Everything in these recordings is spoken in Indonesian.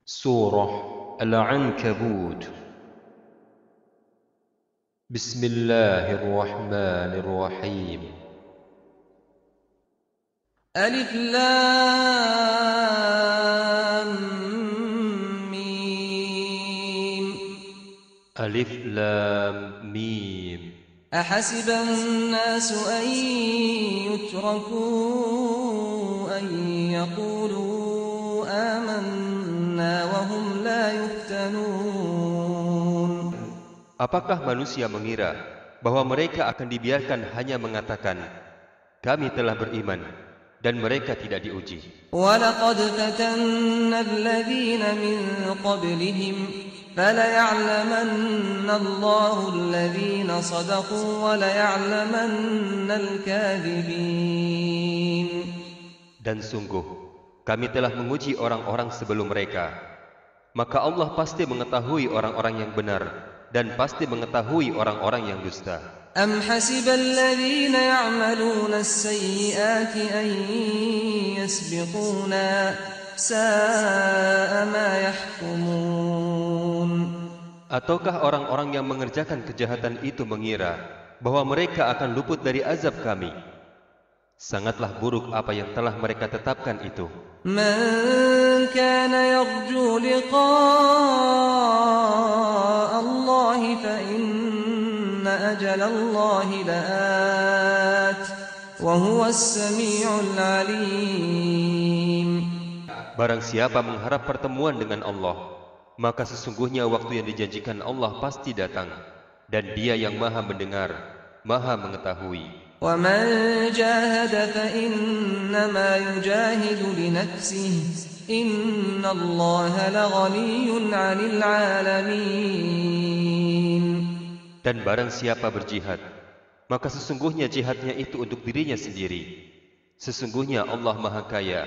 Surah Al-Ankabut. Bismillahirrahmanirrahim. Alif Lam Mim. Alif Lam Mim. أحسب الناس أن يتركوا أن يقولوا آمنا وهم لا يفتنون. Apakah manusia mengira bahwa mereka akan dibiarkan hanya mengatakan, kami telah beriman, dan mereka tidak diuji? وَلَقَدْ فَتَنَّا الَّذِينَ مِنْ قَبْلِهِمْ فَلَيَعْلَمَنَّ اللَّهُ الَّذِينَ صَدَقُوا وَلَيَعْلَمَنَّ الْكَاذِبِينَ. Dan sungguh, kami telah menguji orang-orang sebelum mereka. Maka Allah pasti mengetahui orang-orang yang benar, dan pasti mengetahui orang-orang yang dusta. أَمْ حَسِبَ الَّذِينَ يَعْمَلُونَ السَّيِّئَاتِ أَن يَسْبِقُونَا سَاءَ مَا يَحْكُمُونَ. Ataukah orang-orang yang mengerjakan kejahatan itu mengira bahwa mereka akan luput dari azab kami? Sangatlah buruk apa yang telah mereka tetapkan itu. مَنْ كَانَ يَرْجُو لِقَاءَ اللَّهِ فَإِنَّ أَجَلَ اللَّهِ لَآتٍ وَهُوَ السَّمِيعُ الْعَلِيمُ. Barang siapa mengharap pertemuan dengan Allah, maka sesungguhnya waktu yang dijanjikan Allah pasti datang, dan Dia yang Maha Mendengar, Maha Mengetahui. وَمَنْ جَاهَدَ فَإِنَّمَا يُجَاهِدُ لِنَفْسِهِ إِنَّ اللَّهَ لَغَنِيٌّ عَنِ الْعَالَمِينَ. Dan barang siapa berjihad, maka sesungguhnya jihadnya itu untuk dirinya sendiri. Sesungguhnya Allah Maha Kaya,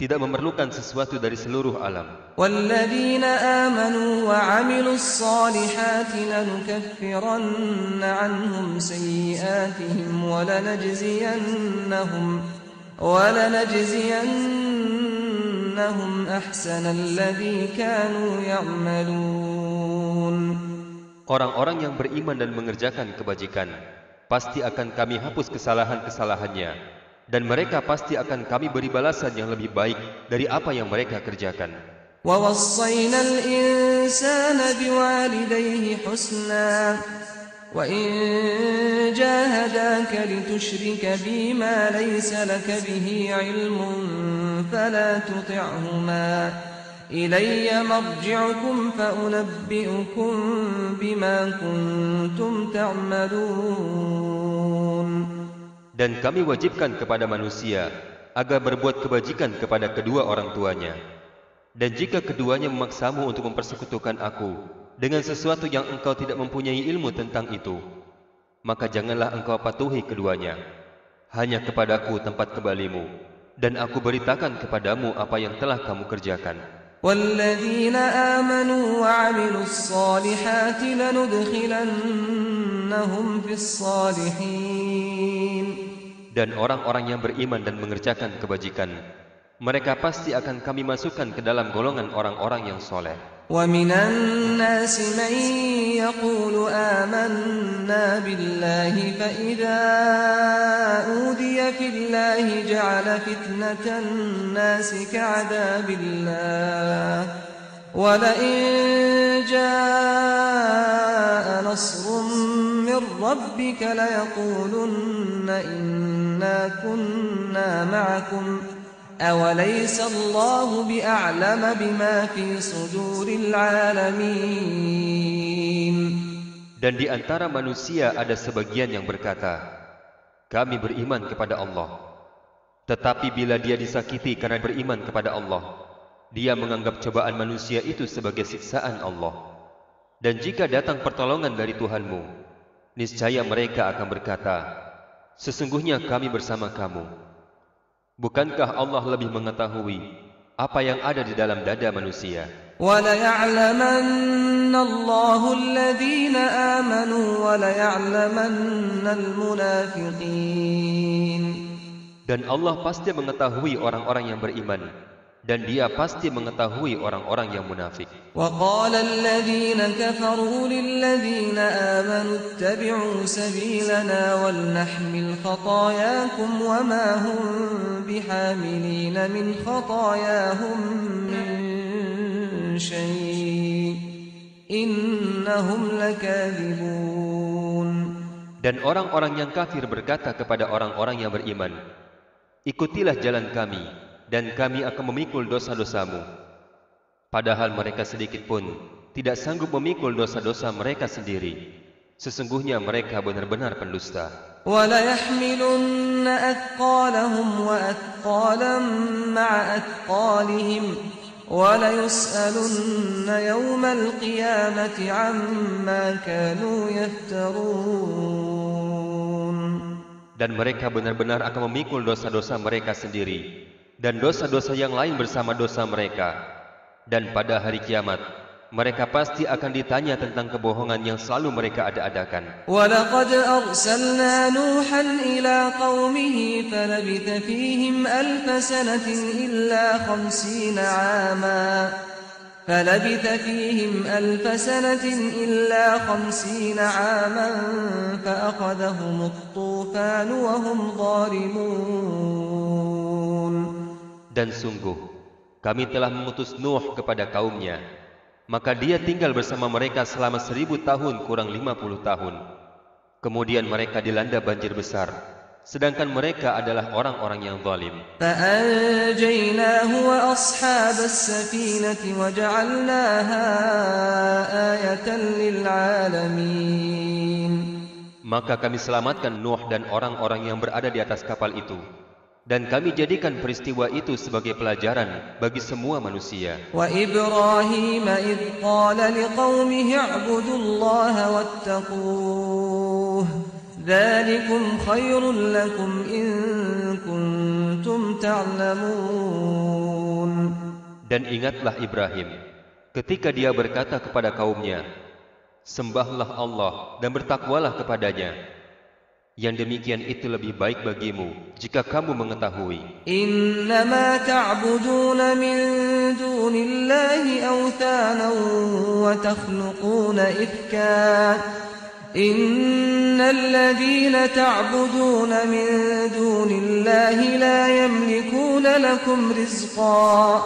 tidak memerlukan sesuatu dari seluruh alam. وَالَّذِينَ آمَنُوا وَعَمِلُوا الصَّالِحَاتِ لَنُكَفِّرَنَّ عَنْهُمْ سَيِّئَاتِهِمْ وَلَنَجْزِيَنَّهُمْ أَحْسَنَ الَّذِي كَانُوا يَعْمَلُونَ. Orang-orang yang beriman dan mengerjakan kebajikan, pasti akan kami hapus kesalahan-kesalahannya, dan mereka pasti akan kami beri balasan yang lebih baik dari apa yang mereka kerjakan. وَوَصَّيْنَا الْإِنسَانَ بِوَالِدَيْهِ حُسْنًا وَإِنْ جَاهَدَاكَ لِتُشْرِكَ بِي مَا لَيْسَ لَكَ بِهِ عِلْمٌ فَلَا تُطِعْهُمَا إِلَيَّ مَرْجِعُكُمْ فَأُنَبِّئُكُمْ بِمَا كُنْتُمْ تَعْمَلُونَ. Dan kami wajibkan kepada manusia agar berbuat kebajikan kepada kedua orang tuanya. Dan jika keduanya memaksamu untuk mempersekutukan aku dengan sesuatu yang engkau tidak mempunyai ilmu tentang itu, maka janganlah engkau patuhi keduanya. Hanya kepadaku tempat kembalimu, dan aku beritakan kepadamu apa yang telah kamu kerjakan. وَالَّذِينَ آمَنُوا وَعَمِلُوا الصَّالِحَاتِ لَنُدْخِلَنَّهُمْ فِي الصَّالِحِينَ. Dan orang-orang yang beriman dan mengerjakan kebajikan, mereka pasti akan kami masukkan ke dalam golongan orang-orang yang soleh. وَمِنَ النَّاسِ مَن يَقُولُ آمَنَّا بِاللَّهِ فَإِذَا أُوذِيَ فِي اللَّهِ جَعَلَ فِتْنَةَ النَّاسِ كَعَذَابِ اللَّهِ وَلَئِن جَاءَ نَصْرٌ مِّن رَّبِّكَ لَيَقُولُنَّ إِنَّا كُنَّا مَعَكُمْ أَوَلَيْسَ اللَّهُ بِأَعْلَمَ بِمَا فِي صُدُورِ الْعَالَمِينَ. Dan di antara manusia ada sebagian yang berkata, kami beriman kepada Allah. Tetapi bila dia disakiti karena beriman kepada Allah, dia menganggap cobaan manusia itu sebagai siksaan Allah. Dan jika datang pertolongan dari Tuhanmu, niscaya mereka akan berkata, sesungguhnya kami bersama kamu. Bukankah Allah lebih mengetahui apa yang ada di dalam dada manusia? وَلَيَعْلَمَنَّ اللَّهُ الَّذِينَ آمَنُوا وَلَيَعْلَمَنَّ الْمُنَافِقِينَ. Dan Allah pasti mengetahui orang-orang yang beriman, dan dia pasti mengetahui orang-orang yang munafik. وقال الذين كفروا للذين آمنوا اتبعوا سبيلنا ولنحمل خطاياكم وما هم بحاملين من خطاياهم من شيء إنهم لكاذبون. Dan orang-orang yang kafir berkata kepada orang-orang yang beriman, ikutilah jalan kami, dan kami akan memikul dosa-dosamu. Padahal mereka sedikit pun tidak sanggup memikul dosa-dosa mereka sendiri. Sesungguhnya mereka benar-benar pendusta. وَلَيَحْمِلُنَّ أَثْقَالَهُمْ وَأَثْقَالًا مَعَ أَثْقَالِهِمْ وَلَيُسْأَلُنَّ يَوْمَ الْقِيَامَةِ عَمَّا كَانُوا يَفْتَرُونَ. Dan mereka benar-benar akan memikul dosa-dosa mereka sendiri dan dosa-dosa yang lain bersama dosa mereka. Dan pada hari kiamat, mereka pasti akan ditanya tentang kebohongan yang selalu mereka ada-adakan. وَلَقَدْ أَرْسَلْنَا نُوحًا إِلَى قَوْمِهِ فَلَبِثَ فِيهِمْ أَلْفَ سَنَةٍ إِلَّا 50 عَامًا فَأَخَذَهُمُ الطُّوفَانُ وَهُمْ ظَالِمُونَ. Dan sungguh, kami telah mengutus Nuh kepada kaumnya, maka dia tinggal bersama mereka selama 1000 tahun kurang 50 tahun. Kemudian mereka dilanda banjir besar, sedangkan mereka adalah orang-orang yang zalim. فَأَنْجَيْنَاهُ وَأَصْحَابَ السَّفِينَةِ وَجَعَلْنَاهَا آيَةً لِلْعَالَمِينَ. Maka kami selamatkan Nuh dan orang-orang yang berada di atas kapal itu, dan kami jadikan peristiwa itu sebagai pelajaran bagi semua manusia. وَإِبْرَاهِيمَ إِذْ قَالَ لِقَوْمِهِ اعْبُدُوا اللَّهَ وَاتَّقُوهُ ذَلِكُمْ خَيْرٌ لَكُمْ إِن كُنتُمْ تَعْلَمُونَ. Dan ingatlah Ibrahim ketika dia berkata kepada kaumnya, sembahlah Allah dan bertakwalah kepadanya. Yang demikian itu lebih baik bagimu jika kamu mengetahui. إِنَّمَا تَعْبُدُونَ مِن دُونِ اللَّهِ أَوْثَانًا وَتَخْلُقُونَ إِفْكًا إِنَّ الَّذِينَ تَعْبُدُونَ مِن دُونِ اللَّهِ لَا يَمْلِكُونَ لَكُمْ رِزْقًا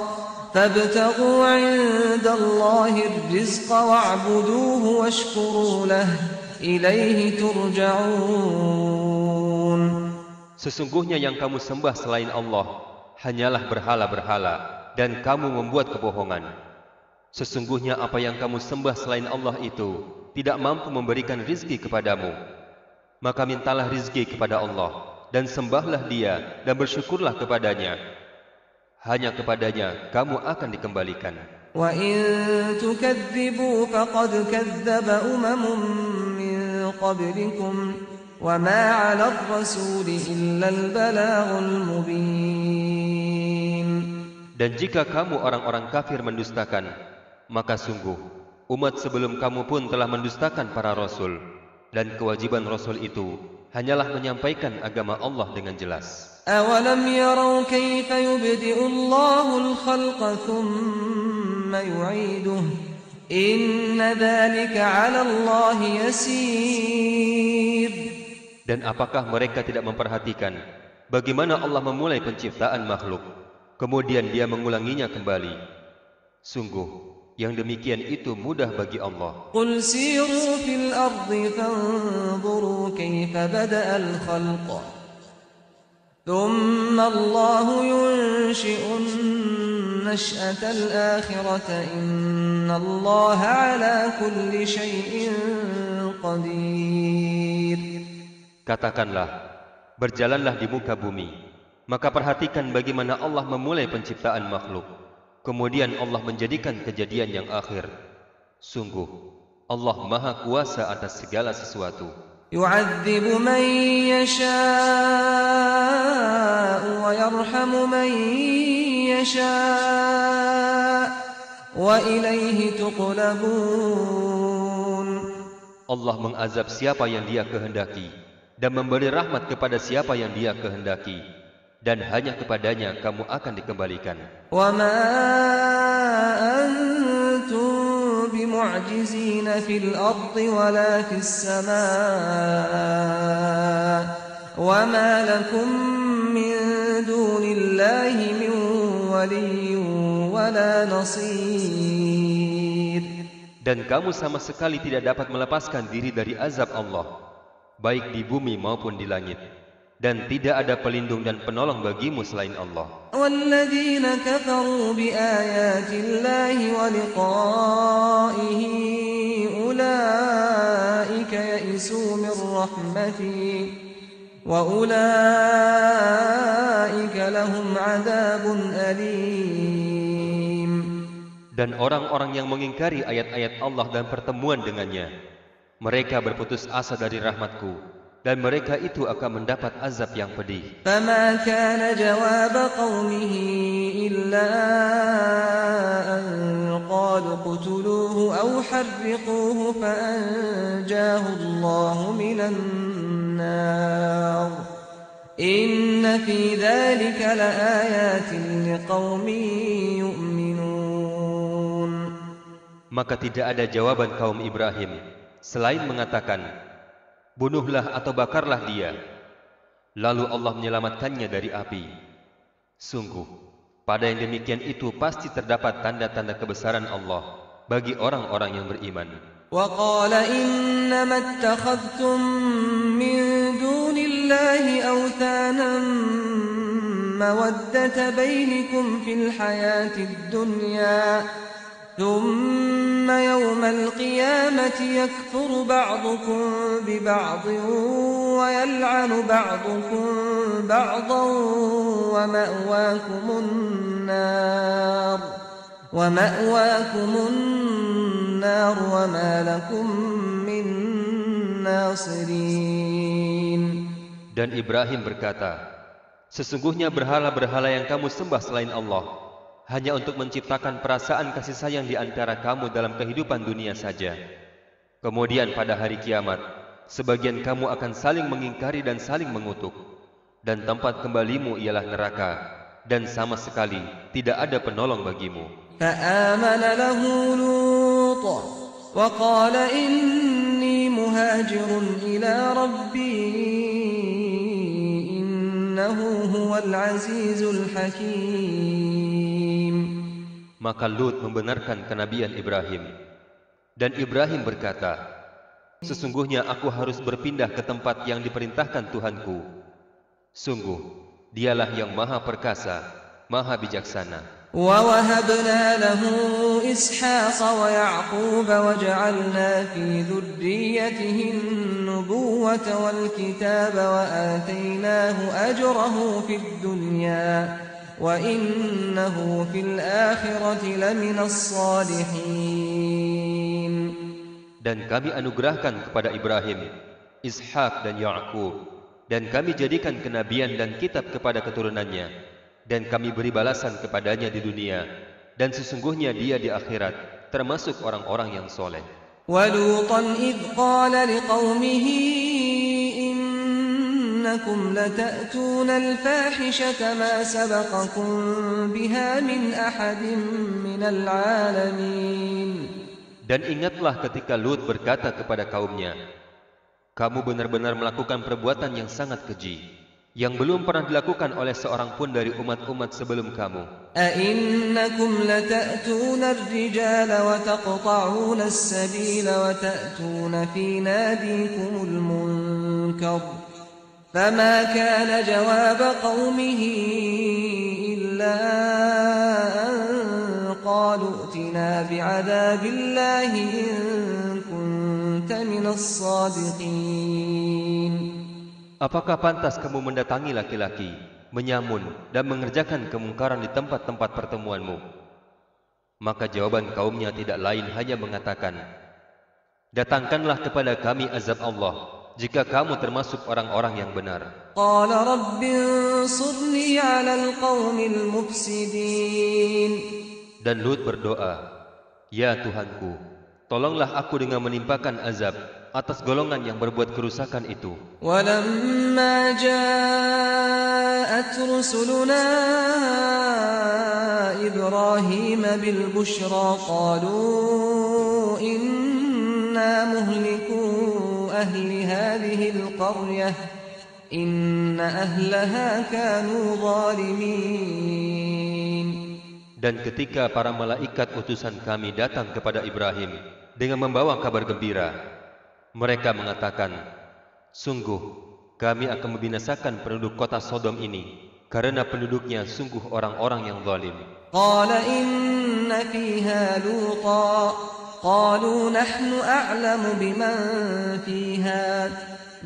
فَابْتَغُوا عِندَ اللَّهِ الرِّزْقَ وَاعْبُدُوهُ وَاشْكُرُوا لَهُ إِلَيْهِ تُرْجَعُونَ. Sesungguhnya yang kamu sembah selain Allah hanyalah berhala-berhala, dan kamu membuat kebohongan. Sesungguhnya apa yang kamu sembah selain Allah itu tidak mampu memberikan rizki kepadamu. Maka mintalah rizki kepada Allah, dan sembahlah Dia, dan bersyukurlah kepadanya. Hanya kepadanya kamu akan dikembalikan. وَإِن تُكَذِّبُوا فَقَدْ كَذَّبَ أُمَمٌ مِّن قَبْلِكُمْ وَمَا عَلَى الرَّسُولِ إِلَّا الْبَلَاغُ الْمُبِينُ. Dan jika kamu orang-orang kafir mendustakan, maka sungguh umat sebelum kamu pun telah mendustakan para rasul, dan kewajiban rasul itu hanyalah menyampaikan agama Allah dengan jelas. أَوَلَمْ يَرَوْا كَيْفَ يُبْدِئُ اللَّهُ الْخَلْقَ ثُمَّ يُعِيدُهُ إِنَّ ذَلِكَ عَلَى اللَّهِ يَسِيرٌ. Dan apakah mereka tidak memperhatikan bagaimana Allah memulai penciptaan makhluk, kemudian Dia mengulanginya kembali? Sungguh, yang demikian itu mudah bagi Allah. قُلْ سِيرُوا فِي الْأَرْضِ فَانظُرُوا كَيْفَ بَدَأَ الْخَلْقَ ثُمَّ اللَّهُ يُنشِئُ النَّشْأَةَ الْآخِرَةَ إِنَّ اللَّهَ عَلَى كُلِّ شَيْءٍ قَدِيرٌ. Katakanlah, berjalanlah di muka bumi, maka perhatikan bagaimana Allah memulai penciptaan makhluk, kemudian Allah menjadikan kejadian yang akhir. Sungguh, Allah Maha Kuasa atas segala sesuatu. يُعَذِّبُ مَن يَشَاءُ وَيَرْحَمُ مَن يَشَاءُ وَإِلَيْهِ تُقْلَبُونَ. Allah mengazab siapa yang Dia kehendaki dan memberi rahmat kepada siapa yang Dia kehendaki, dan hanya kepadanya kamu akan dikembalikan. وَمَا أَنْتُمْ بِمُعْجِزِينَ فِي الْأَرْضِ وَلَا فِي السَّمَاءِ وَمَا لَكُمْ مِنْ دُونِ اللَّهِ مِنْ وَلِيٍّ وَلَا نَصِيرٍ. Dan kamu sama sekali tidak dapat melepaskan diri dari azab Allah, baik di bumi maupun di langit. Dan tidak ada pelindung dan penolong bagimu selain Allah. وَالَّذِينَ كَفَرُوا بِآيَاتِ اللَّهِ وَلِقَائِهِ أُولَئِكَ يَئِسُوا مِنْ رَحْمَتِي وَأُولَئِكَ لَهُمْ عَذَابٌ أَلِيمٌ. Dan orang-orang yang mengingkari ayat-ayat Allah dan pertemuan dengannya, mereka berputus asa dari rahmatku, dan mereka itu akan mendapat azab yang pedih. فَمَا كَانَ جَوَابَ قَوْمِهِ إِلَّا أَنْ قَالُوا اقْتُلُوهُ أَوْ حَرِّقُوهُ فَأَنْجَاهُ اللَّهُ مِنَ النَّارِ إِنَّ فِي ذَلِكَ لَآيَاتٍ لِقَوْمٍ يُؤْمِنُونَ. Maka tidak ada jawaban kaum Ibrahim selain mengatakan, bunuhlah atau bakarlah dia. Lalu Allah menyelamatkannya dari api. Sungguh, pada yang demikian itu pasti terdapat tanda-tanda kebesaran Allah bagi orang-orang yang beriman. وَقَالَ إِنَّمَا اتَّخَذْتُم مِّن دُونِ اللَّهِ أَوْثَانًا مَّوَدَّةَ بَيْنِكُمْ فِي الْحَيَاةِ الدُّنْيَا ثُمَّ يَوْمَ الْقِيَامَةِ يَكْفُرُ بَعْضُكُم بِبَعْضٍ وَيَلْعَنُ بَعْضُكُم بَعْضًا وَمَأْوَاكُمُ النَّارُ وَمَا لَكُم مِّن نَّاصِرِينَ. Dan Ibrahim berkata, sesungguhnya berhala-berhala yang kamu sembah selain Allah hanya untuk menciptakan perasaan kasih sayang di antara kamu dalam kehidupan dunia saja. Kemudian pada hari kiamat, sebagian kamu akan saling mengingkari dan saling mengutuk. Dan tempat kembalimu ialah neraka, dan sama sekali tidak ada penolong bagimu. فآمن له لوط وقال إني مهاجر إلى ربي إنه هو العزيز الحكيم. Maka Lut membenarkan kenabian Ibrahim. Dan Ibrahim berkata, sesungguhnya aku harus berpindah ke tempat yang diperintahkan Tuhanku. Sungguh, dialah yang maha perkasa, maha bijaksana. وَوَهَبْنَا لَهُ إِسْحَاقَ وَيَعْقُوبَ وَجَعَلْنَا فِي ذُرِّيَّتِهِ النُّبُوَّةَ وَالْكِتَابَ وَآتَيْنَاهُ أَجْرَهُ فِي الدُّنْيَا وَإِنَّهُ فِي الْآخِرَةِ لَمِنَ الصَّالِحِينَ. Dan kami anugerahkan kepada Ibrahim, Ishak dan Ya'qub, dan kami jadikan kenabian dan kitab kepada keturunannya, dan kami beri balasan kepadanya di dunia, dan sesungguhnya dia di akhirat termasuk orang-orang yang soleh. وَلُوطًا إِذْ قَالَ لِقَوْمِهِ إِنَّكُمْ لَتَأْتُونَ الْفَاحِشَةَ مَا سَبَقَكُمْ بِهَا مِنْ أَحَدٍ مِنَ الْعَالَمِينَ. Dan ingatlah ketika Lut berkata kepada kaumnya, kamu benar-benar melakukan perbuatan yang sangat keji, yang belum pernah dilakukan oleh seorang pun dari umat-umat sebelum kamu. أَإِنَّكُمْ لَتَأْتُونَ الرِّجَالَ وَتَقْطَعُونَ السَّبِيلَ وَتَأْتُونَ فِي نَادِيكُمُ الْمُنكَرَ فَمَا كَانَ جَوَابَ قَوْمِهِ إِلَّا أَن قَالُوا ائْتِنَا بِعَذَابِ اللَّهِ إِن كُنتَ مِنَ الصَّادِقِينَ. Apakah pantas kamu mendatangi laki-laki, menyamun, dan mengerjakan kemungkaran di tempat-tempat pertemuanmu? Maka jawaban kaumnya tidak lain hanya mengatakan, datangkanlah kepada kami azab Allah, jika kamu termasuk orang-orang yang benar. قَالَ رَبِّ انصُرْنِي عَلَى الْقَوْمِ الْمُفْسِدِينَ. Dan Lut berdoa, ya Tuhanku, tolonglah aku dengan menimpakan azab atas golongan yang berbuat kerusakan itu. وَلَمَّا جَاءَ جاءت رسلنا إبراهيم بالبشرى قالوا إنا مهلكو أهل هذه القرية إن أهلها كانوا ظالمين. Dan ketika para malaikat utusan kami datang kepada Ibrahim dengan membawa kabar gembira, mereka mengatakan, sungguh kami akan membinasakan penduduk kota Sodom ini karena penduduknya sungguh orang-orang yang zalim. Qala inna fiha Luta qalu nahnu a'lamu biman fiha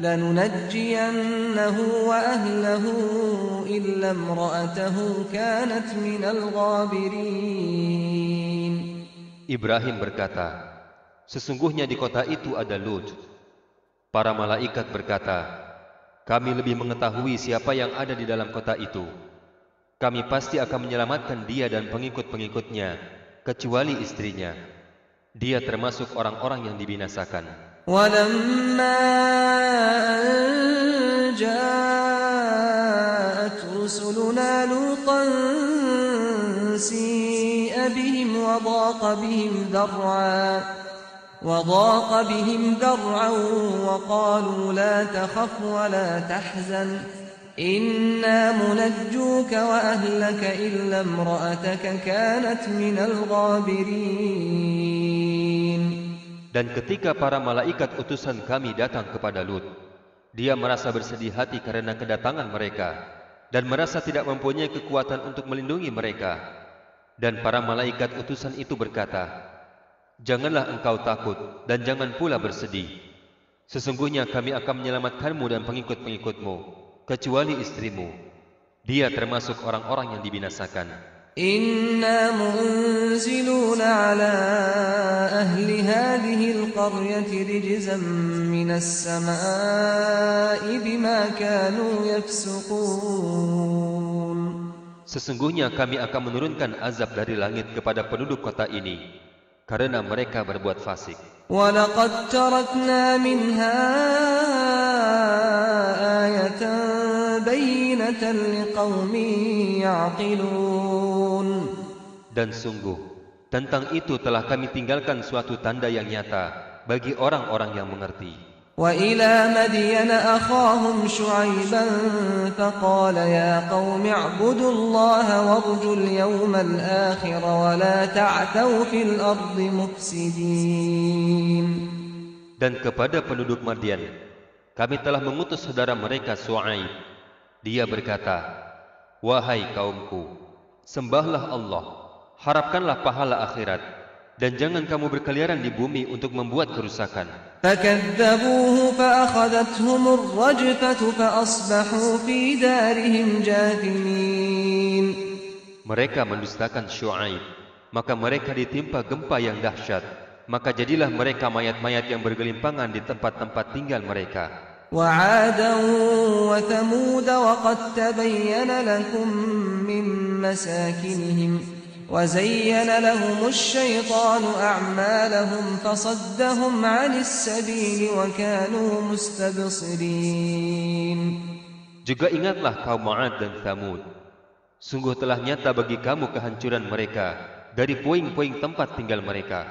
lanunajjiyannahu wa ahlahu illa imra'atahu kanat minal ghabirin. Ibrahim berkata, sesungguhnya di kota itu ada Lut. Para malaikat berkata, kami lebih mengetahui siapa yang ada di dalam kota itu. Kami pasti akan menyelamatkan dia dan pengikut-pengikutnya, kecuali istrinya. Dia termasuk orang-orang yang dibinasakan. وَلَمَّا جَاءَتْ رُسُلُنَا لُوطًا سِيءَ بِهِمْ وضاق بهم ذرعا وقالوا لا تخف ولا تحزن إنا منجوك وأهلك إلا امرأتك كانت من الغابرين. Dan ketika para malaikat utusan kami datang kepada Lut, dia merasa bersedih hati karena kedatangan mereka dan merasa tidak mempunyai kekuatan untuk melindungi mereka. Dan para malaikat utusan itu berkata, janganlah engkau takut dan jangan pula bersedih. Sesungguhnya kami akan menyelamatkanmu dan pengikut-pengikutmu, kecuali istrimu. Dia termasuk orang-orang yang dibinasakan. Inna munziluna ala ahli hadhihi alqaryati rijzan minas samaa'i bima kanu yafsuqun. Sesungguhnya kami akan menurunkan azab dari langit kepada penduduk kota ini karena mereka berbuat fasik. Wa laqad tarakna minha ayatan bayyinatan liqaumin ya'qilun. Dan sungguh, tentang itu telah kami tinggalkan suatu tanda yang nyata bagi orang-orang yang mengerti. Wa ila Madyan akhahum Shu'aiban faqala ya qaumi i'budullaha warjul yawmal akhir wa la ta'thaw fil ardi mufsidin. Dan kepada penduduk Madian, kami telah mengutus saudara mereka Shu'aib. Dia berkata, wahai kaumku, sembahlah Allah, harapkanlah pahala akhirat, dan jangan kamu berkeliaran di bumi untuk membuat kerusakan. فَكَذَّبُوهُ فَأَخَذَتْهُمُ الرَّجْفَةُ فَأَصْبَحُوا فِي دَارِهِمْ جَاثِمِينَ. Mereka mendustakan Shu'aib, maka mereka ditimpa gempa yang dahsyat, maka jadilah mereka mayat-mayat yang bergelimpangan di tempat-tempat tinggal mereka. وَعَادًا وَثَمُودَ وَقَدْ تَبَيَّنَ لَكُم مِّن مَّسَاكِنِهِمْ وزين لهم الشيطان أعمالهم فصدهم عن السبيل وكانوا مستبصرين. Juga ingatlah kaum Ma'ad dan Thamud. Sungguh telah nyata bagi kamu kehancuran mereka dari puing-puing tempat tinggal mereka.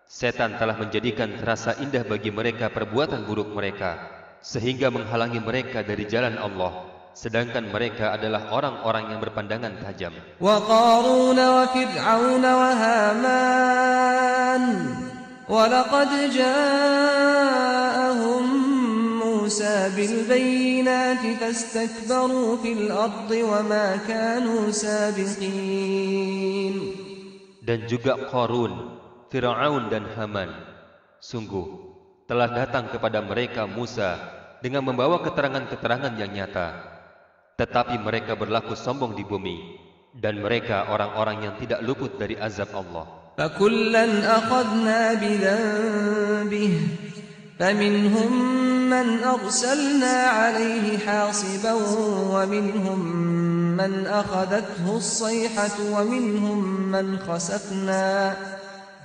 Setan telah menjadikan terasa indah bagi mereka perbuatan buruk mereka, sehingga menghalangi mereka dari jalan Allah. Sedangkan mereka adalah orang-orang yang berpandangan tajam. Wa Qarun wa Fir'aun wa Haman wa laqad ja'ahum Musa bil bayyinati fastakbaru fil ardi wa ma kanu sabiqin. Dan juga Qarun, Fir'aun dan Haman, sungguh telah datang kepada mereka Musa dengan membawa keterangan-keterangan yang nyata. Tetapi mereka berlaku sombong di bumi, dan mereka orang-orang yang tidak luput dari azab Allah. فَكُلًّا أَخَذْنَا بِذَنبِهِ فَمِنْهُمْ مَنْ أَرْسَلْنَا عَلَيْهِ حَاصِبًا وَمِنْهُمْ مَنْ أَخَذَتْهُ الصَّيْحَةُ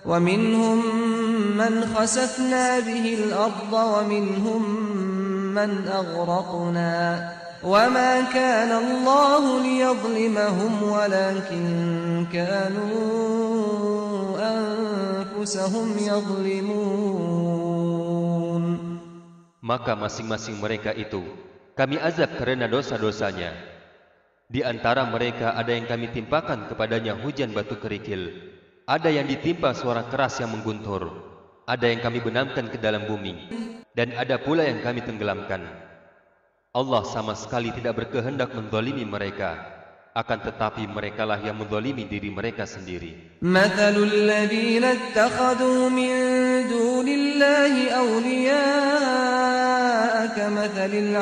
وَمِنْهُمْ مَنْ خَسَفْنَا بِهِ الْأَرْضَ وَمِنْهُمْ مَنْ أَغْرَقْنَا وما كان الله ليظلمهم ولكن كانوا أنفسهم يظلمون. Maka masing-masing mereka itu kami azab karena dosa-dosanya. Di antara mereka ada yang kami timpakan kepadanya hujan batu kerikil, ada yang ditimpa suara keras yang mengguntur, ada yang kami benamkan ke dalam bumi, dan ada pula yang kami tenggelamkan. Allah sama sekali tidak berkehendak menzalimi mereka, akan tetapi merekalah yang menzalimi diri mereka sendiri. Mathalul ladzina ittakhadhu min dunillahi awliya'a kamathalil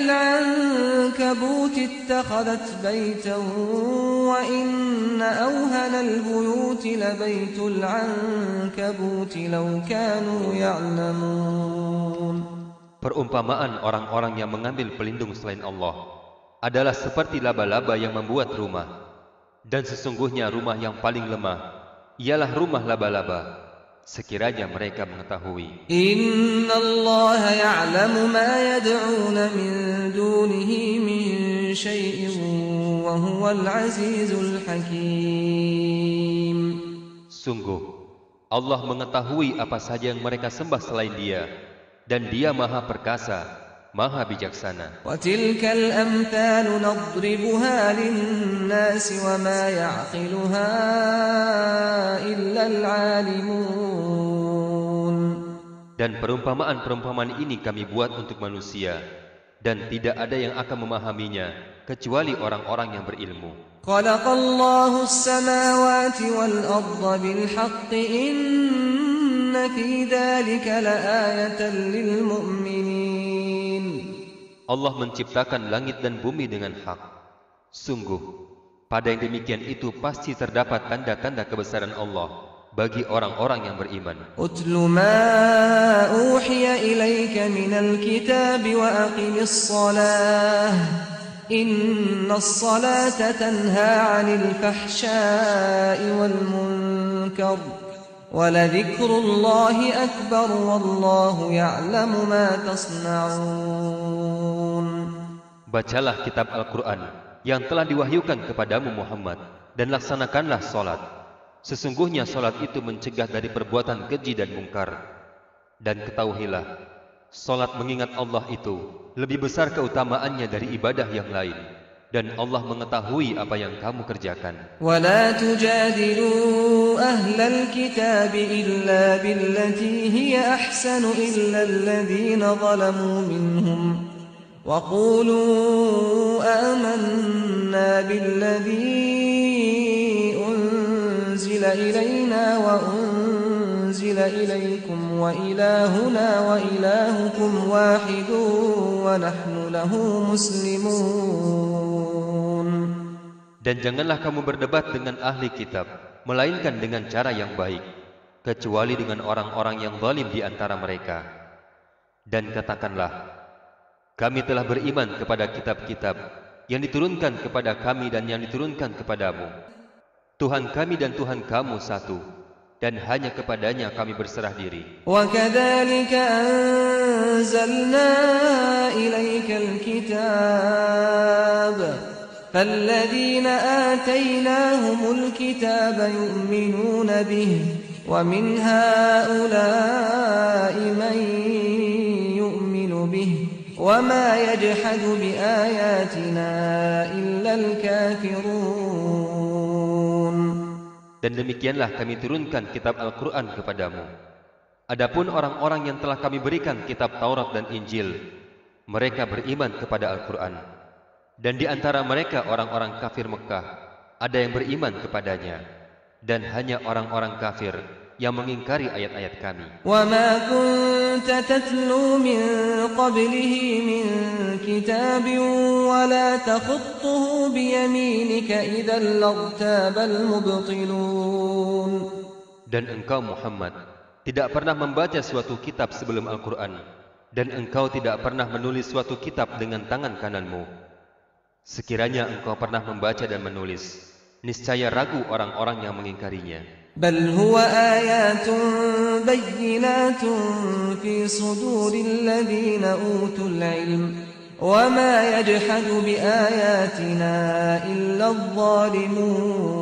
ankabut ittakhadhat baytan wa inna awhanal buyuti labaytul ankabut law kanu ya'lamun. Perumpamaan orang-orang yang mengambil pelindung selain Allah adalah seperti laba-laba yang membuat rumah, dan sesungguhnya rumah yang paling lemah ialah rumah laba-laba. Sekiranya mereka mengetahui. Inna Allah ya'lamu ma yad'una min dunihi min syai'in wa huwal azizul hakim. Sungguh, Allah mengetahui apa saja yang mereka sembah selain Dia, dan Dia Maha Perkasa, Maha Bijaksana. Wa tilkal amthalu nadribuha lin-nasi wa ma ya'qiluha illa al-'alimun. Dan perumpamaan-perumpamaan ini kami buat untuk manusia, dan tidak ada yang akan memahaminya kecuali orang-orang yang berilmu. Khalaqallahu as-samawati wal-ardha bil-haqqi inna fi dhalika la-ayatan lil-mu'minin. Allah menciptakan langit dan bumi dengan hak. Sungguh, pada yang demikian itu pasti terdapat tanda-tanda kebesaran Allah bagi orang-orang yang beriman. Utlu ma uhiya ilayka minal kitabi wa aqimis salah. Innas salata tanha 'anil fahsya'i wal munkar. Wa ladhikrullahi akbar wallahu ya'lamu ma tasna'un. Bacalah kitab Al-Quran yang telah diwahyukan kepadamu Muhammad, dan laksanakanlah salat. Sesungguhnya salat itu mencegah dari perbuatan keji dan mungkar. Dan ketahuilah, salat mengingat Allah itu lebih besar keutamaannya dari ibadah yang lain, dan Allah mengetahui apa yang kamu kerjakan. وَلَا تُجَادِلُوا أَهْلَ الْكِتَابِ إِلَّا بِالَّتِي هِيَ أَحْسَنُ إِلَّا الَّذِينَ ظَلَمُوا مِنْهُمْ وَقُولُوا آمَنَّا بِالَّذِي أُنْزِلَ إِلَيْنَا وَأُنْزِلَ إِلَيْكُمْ وَإِلَٰهُنَا وَإِلَٰهُكُمْ وَاحِدٌ وَنَحْنُ لَهُ مُسْلِمُونَ. Dan janganlah kamu berdebat dengan ahli kitab, melainkan dengan cara yang baik, kecuali dengan orang-orang yang zalim di antara mereka. Dan katakanlah, kami telah beriman kepada kitab-kitab yang diturunkan kepada kami dan yang diturunkan kepadamu. Tuhan kami dan Tuhan kamu satu, dan hanya kepadanya kami berserah diri. وَكَذَلِكَ أَنزَلْنَا إِلَيْكَ الْكِتَابَ فَالَّذِينَ آتَيْنَاهُمُ الْكِتَابَ يُؤْمِنُونَ بِهِ وَمِنْ هَؤُلَاءِ مَنْ يُؤْمِنُ بِهِ وَمَا يَجْحَدُ بِآيَاتِنَا إِلَّا الْكَافِرُونَ. Dan demikianlah kami turunkan kitab Al-Quran kepadamu. Adapun orang-orang yang telah kami berikan kitab Taurat dan Injil, mereka beriman kepada Al-Quran. Dan di antara mereka orang-orang kafir Mekah, ada yang beriman kepadanya. Dan hanya orang-orang kafir yang mengingkari ayat-ayat kami. وَمَا كُنْتَ تَتْلُو مِنْ قَبْلِهِ مِنْ كِتَابٍ وَلَا تَخُطُّهُ بِيَمِينِكَ إِذًا لَارْتَابَ الْمُبْطِلُونَ. Dan engkau Muhammad tidak pernah membaca suatu kitab sebelum Al-Quran, dan engkau tidak pernah menulis suatu kitab dengan tangan kananmu. Sekiranya engkau pernah membaca dan menulis, niscaya ragu orang-orang yang mengingkarinya. بل هو آيات بينات في صدور الذين أوتوا العلم وما يجحد بآياتنا إلا الظالمون.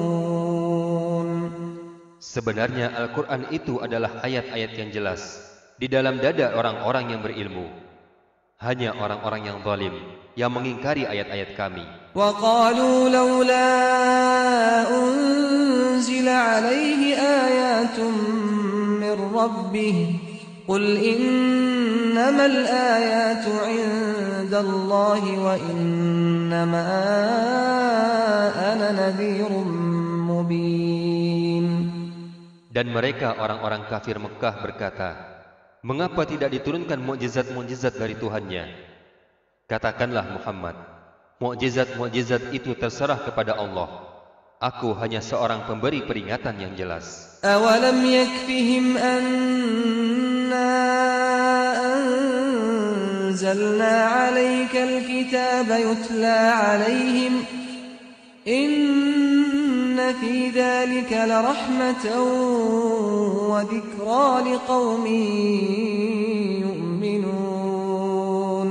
Sebenarnya Al-Quran itu adalah ayat-ayat yang jelas di dalam dada orang-orang yang berilmu. Hanya orang-orang yang zalim yang mengingkari ayat-ayat kami. وَقَالُوا لَوْلَا أُنْزِلَ عَلَيْهِ آيَاتٌ مِّن رَّبِّهِ قُلْ إِنَّمَا الْآيَاتُ عِندَ اللَّهِ وَإِنَّمَا أَنَا نَذِيرٌ مُّبِينٌ. Dan mereka orang-orang kafir Mekah berkata, mengapa tidak diturunkan mukjizat-mukjizat dari Tuhannya? Katakanlah Muhammad, mukjizat-mukjizat itu terserah kepada Allah. Aku hanya seorang pemberi peringatan yang jelas. أَوَلَمْ يَكْفِهِمْ أَنَّا أَنزَلْنَا عَلَيْكَ الْكِتَابَ يُتْلَى عَلَيْهِمْ إِنَّ فِي ذَلِكَ لَرَحْمَةً وَذِكْرَى لِقَوْمٍ يُؤْمِنُونَ.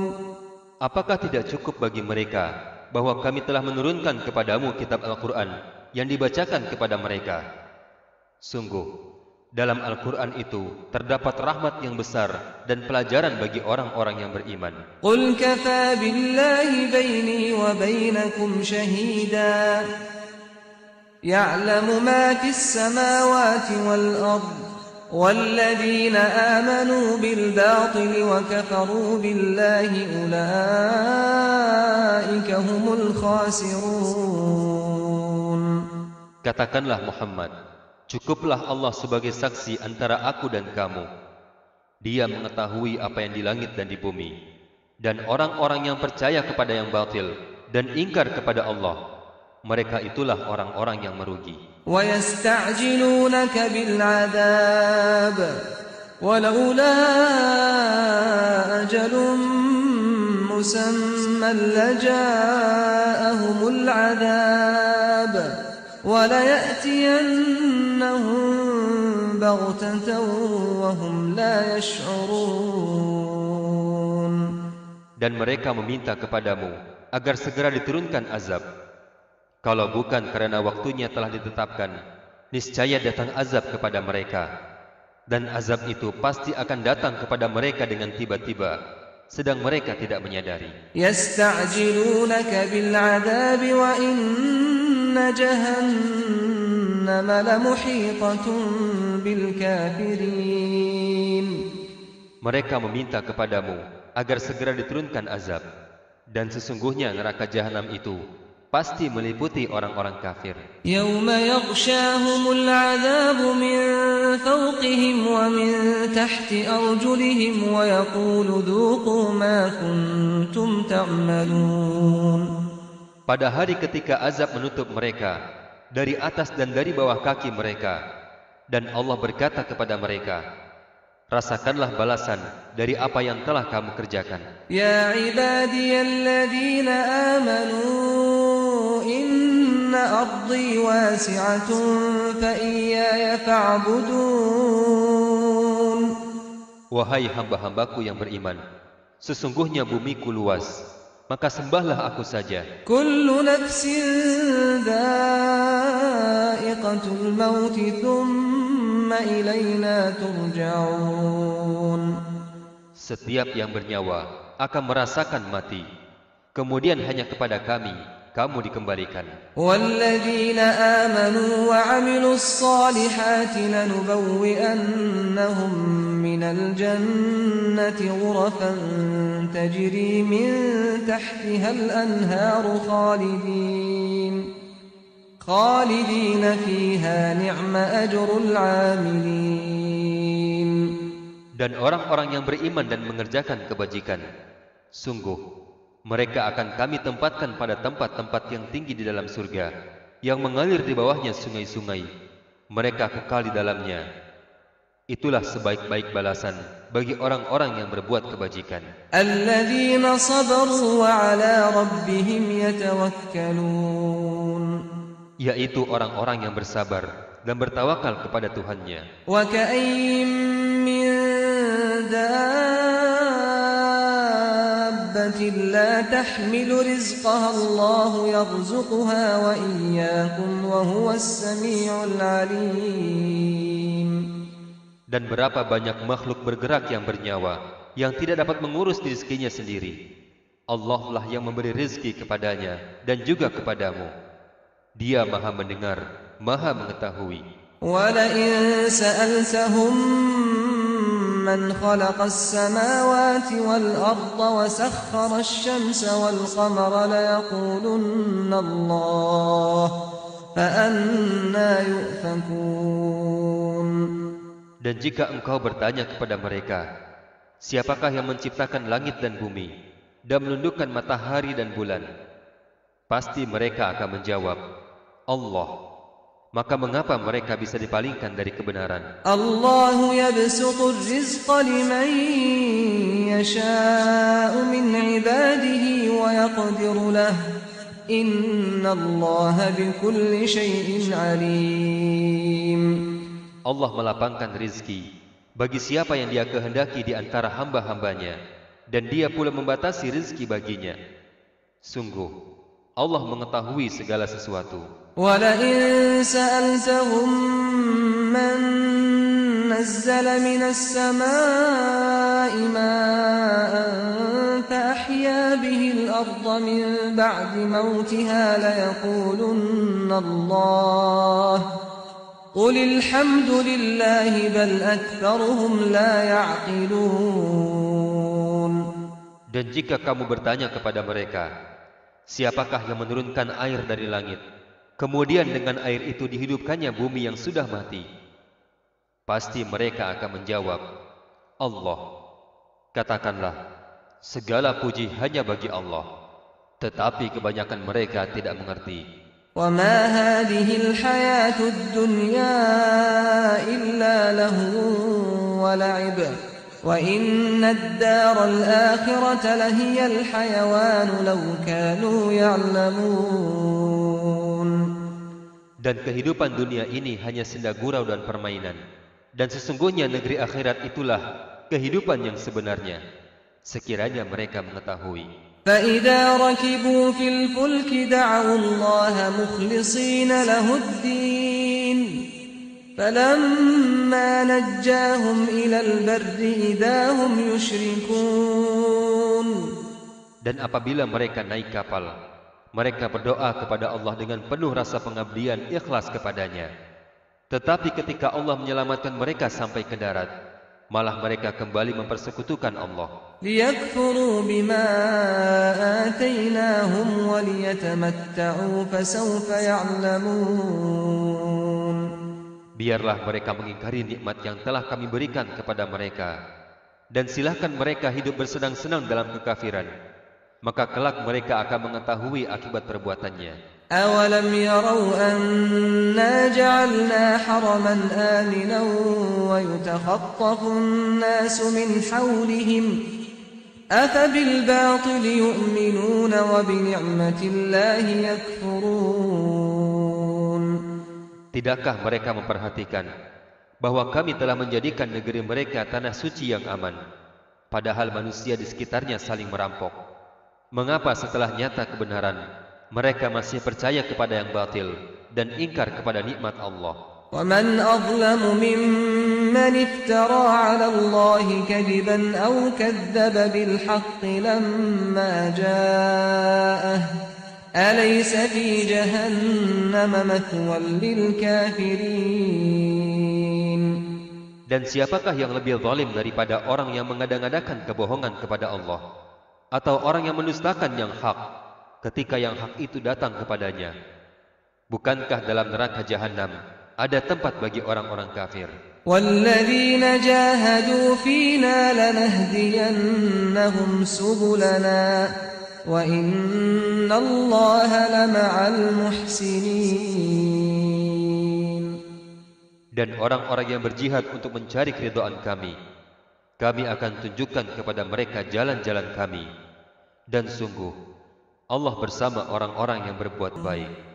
Apakah tidak cukup bagi mereka bahwa kami telah menurunkan kepadamu kitab Al-Quran yang dibacakan kepada mereka? Sungguh, dalam Al-Quran itu terdapat rahmat yang besar dan pelajaran bagi orang-orang yang beriman. قُلْ كَفَى بِاللَّهِ بَيْنِي وَبَيْنَكُمْ شَهِيدًا يَعْلَمُ مَا فِي السَّمَاوَاتِ وَالْأَرْضِ وَالَّذِينَ آمَنُوا بِالْبَاطِلِ وَكَفَرُوا بِاللَّهِ أُولَئِكَ هُمُ الْخَاسِرُونَ. Katakanlah Muhammad, cukuplah Allah sebagai saksi antara aku dan kamu. Dia mengetahui apa yang di langit dan di bumi. Dan orang-orang yang percaya kepada yang batil dan ingkar kepada Allah, mereka itulah orang-orang yang merugi. وَيَسْتَعْجِلُونَكَ بِالْعَذَابِ وَلَوْلَا أَجَلٌ مُّسَمًّى لَّجَاءَهُمُ الْعَذَابُ وَلَيَأْتِيَنَّهُم بَغْتَةً وَهُمْ لَا يَشْعُرُونَ. Dan mereka meminta kepadamu agar segera diturunkan azab. Kalau bukan karena waktunya telah ditetapkan, niscaya datang azab kepada mereka. Dan azab itu pasti akan datang kepada mereka dengan tiba-tiba, sedang mereka tidak menyadari. يَسْتَعْجِلُونَكَ بِالْعَذَابِ وَإِنَّ جَهَنَّمَ لَمُحِيطَةٌ بِالْكَافِرِينَ. Mereka meminta kepadamu agar segera diturunkan azab, dan sesungguhnya neraka jahanam itu pasti meliputi orang-orang kafir. يَوْمَ يَغْشَاهُمُ الْعَذَابُ مِنْ فَوْقِهِمْ وَمِنْ تَحْتِ أَرْجُلِهِمْ وَيَقُولُ ذُوقُوا مَا كُنْتُمْ تَعْمَلُونَ. Pada hari ketika azab menutup mereka dari atas dan dari bawah kaki mereka, dan Allah berkata kepada mereka, rasakanlah balasan dari apa yang telah kamu kerjakan. Ya ibadiyalladzina amanu inna ardi wasi'atun fa iyaya fa'budun. Wahai hamba-hambaku yang beriman, sesungguhnya bumiku luas, maka sembahlah aku saja. Kullu nafsin dha'iqatul maut thumma ilayna turja'un. Setiap yang bernyawa akan merasakan mati, kemudian hanya kepada kami kamu dikembalikan. Walladzina amanu wa 'amilus solihati lanubawwi'annahum minal jannati ghurafan tajri min tahtihal anharu khalidina fiha ni'ma ajrul 'amilin. Dan orang-orang yang beriman dan mengerjakan kebajikan, sungguh mereka akan kami tempatkan pada tempat-tempat yang tinggi di dalam surga, yang mengalir di bawahnya sungai-sungai. Mereka kekal di dalamnya. Itulah sebaik-baik balasan bagi orang-orang yang berbuat kebajikan. Alladzina sabaru wa 'ala rabbihim yatawakkalun. Yaitu orang-orang yang bersabar dan bertawakal kepada Tuhannya. وكأين من دابة لا تحمل رزقها الله يرزقها وإياكم وهو السميع العليم. Dan berapa banyak makhluk bergerak yang bernyawa yang tidak dapat mengurus rezekinya sendiri. Allah lah yang memberi rezeki kepadanya dan juga kepadamu. Dia Maha mendengar, Maha mengetahui. وَلَئِن سَأَلْتَهُم مَّنْ خَلَقَ السَّمَاوَاتِ وَالْأَرْضَ وَسَخَّرَ الشَّمْسَ وَالْقَمَرَ لَيَقُولُنَّ اللَّهُ فَأَنَّىٰ يُؤْفَكُونَ. Dan jika engkau bertanya kepada mereka, siapakah yang menciptakan langit dan bumi dan menundukkan matahari dan bulan? Pasti mereka akan menjawab, Allah. Maka mengapa mereka bisa dipalingkan dari kebenaran? Allahu yabsutu rizqa liman yasha'u min ibadihi wa yaqdiru lah. Innallaha bikulli syai'in alim. Allah melapangkan rizki bagi siapa yang Dia kehendaki di antara hamba-hambanya, dan Dia pula membatasi rizki baginya. Sungguh, Allah mengetahui segala sesuatu. وَلَئِن سَأَلْتَهُم مَّن نَّزَّلَ مِنَ السَّمَاءِ مَاءً فَأَحْيَا بِهِ الْأَرْضَ مِن بَعْدِ مَوْتِهَا لَيَقُولُنَّ اللَّهُ قُلِ الْحَمْدُ لِلَّهِ بَلْ أَكْثَرُهُمْ لَا يَعْقِلُونَ. Dan jika kamu bertanya kepada mereka, siapakah yang menurunkan air dari langit, kemudian dengan air itu dihidupkannya bumi yang sudah mati? Pasti mereka akan menjawab, Allah. Katakanlah, segala puji hanya bagi Allah. Tetapi kebanyakan mereka tidak mengerti. وَمَا هَٰذِهِ الْحَيَاةُ الدُّنْيَا إِلَّا لَهْوٌ وَلَعِبٌ وَإِنَّ الدَّارَ الْآخِرَةَ لَهِيَ الْحَيَوَانُ لَوْ كَانُوا يَعْلَمُونَ. Dan kehidupan dunia ini hanya senda gurau dan permainan. Dan sesungguhnya negeri akhirat itulah kehidupan yang sebenarnya, sekiranya mereka mengetahui. فَإِذَا رَكِبُوا فِي الْفُلْكِ دَعَوُا اللَّهَ مُخْلِصِينَ لَهُ الدِّينَ فَلَمَّا نَجَّاهُمْ إِلَى الْبَرِّ إِذَا هُمْ يُشْرِكُونَ. Dan apabila mereka naik kapal, mereka berdoa kepada Allah dengan penuh rasa pengabdian ikhlas kepadanya. Tetapi ketika Allah menyelamatkan mereka sampai ke darat, malah mereka kembali mempersekutukan Allah. لِيَكْفُرُوا بِمَا آتَيْنَاهُمْ وَلِيَتَمَتَّعُوا فَسَوْفَ يَعْلَمُونَ. Biarlah mereka mengingkari nikmat yang telah kami berikan kepada mereka, dan silahkan mereka hidup bersenang-senang dalam kekafiran, maka kelak mereka akan mengetahui akibat perbuatannya. أَوَلَمْ يَرَوْا أَنَّا جَعَلْنَا حَرَمًا آمِنًا وَيُتَخَطَّفُ النَّاسُ مِنْ حَوْلِهِمْ أَفَبِالْبَاطِلِ يُؤْمِنُونَ وَبِنِعْمَةِ اللَّهِ يَكْفُرُونَ. Tidakkah mereka memperhatikan bahwa kami telah menjadikan negeri mereka tanah suci yang aman, padahal manusia di sekitarnya saling merampok? Mengapa setelah nyata kebenaran, mereka masih percaya kepada yang batil dan ingkar kepada nikmat Allah? وَمَنْ أَظْلَمُ مِمَّنِ افْتَرَىٰ عَلَى اللَّهِ كَذِبًا أَوْ كَذَّبَ بِالْحَقِّ لَمَّا جَاءَهُ أَلَيْسَ فِي جَهَنَّمَ مَثْوًى لِلْكَافِرِينَ. Dan siapakah yang lebih zalim daripada orang yang mengada-ngadakan kebohongan kepada Allah, atau orang yang mendustakan yang hak ketika yang hak itu datang kepadanya? Bukankah dalam neraka jahanam ada tempat bagi orang-orang kafir? وَالَّذِينَ جَاهَدُوا فِينَا لَنَهْدِيَنَّهُمْ سُبُلَنَا وَإِنَّ اللَّهَ لَمَعَ الْمُحْسِنِينَ. Dan orang-orang yang berjihad untuk mencari keridhaan kami akan tunjukkan kepada mereka jalan-jalan kami. Dan sungguh, Allah bersama orang-orang yang berbuat baik.